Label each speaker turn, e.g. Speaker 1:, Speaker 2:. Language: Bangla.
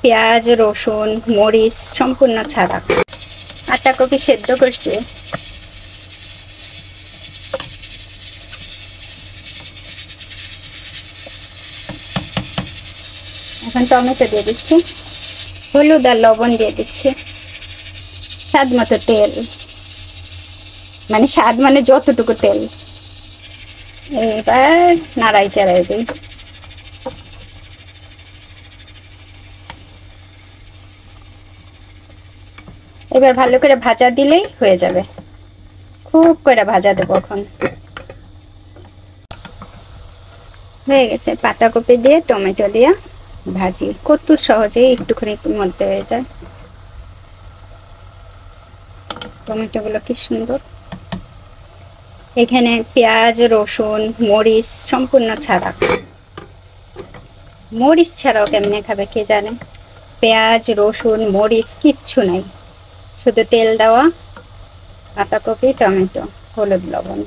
Speaker 1: পেঁয়াজ রসুন মরিচ সম্পূর্ণ ছাড়া। পাতাকপি সেদ্ধ করছি। এখন টমেটো দিয়ে দিচ্ছি, হলুদ আর লবণ দিয়ে দিচ্ছি, স্বাদ মতো তেল, মানে স্বাদ মানে যতটুকু তেল। এবার নাড়াই চাড়াই দিই। এবার ভালো করে ভাজা দিলেই হয়ে যাবে, খুব করে ভাজা দেবো। এখন হয়ে গেছে, পাতাকপি দিয়ে টমেটো দিয়ে ভাজি কত সহজেই একটুখানি মধ্যে হয়ে যায়। টমেটো গুলো কি সুন্দর। এখানে পেঁয়াজ রসুন মরিচ সম্পূর্ণ ছাড়া। মরিচ ছাড়াও কেমনে খাবে কে জানে। পেঁয়াজ রসুন মরিচ কিচ্ছু নাই, শুধু তেল দেওয়া, পাতাকপি টমেটো হলুদ লবণ।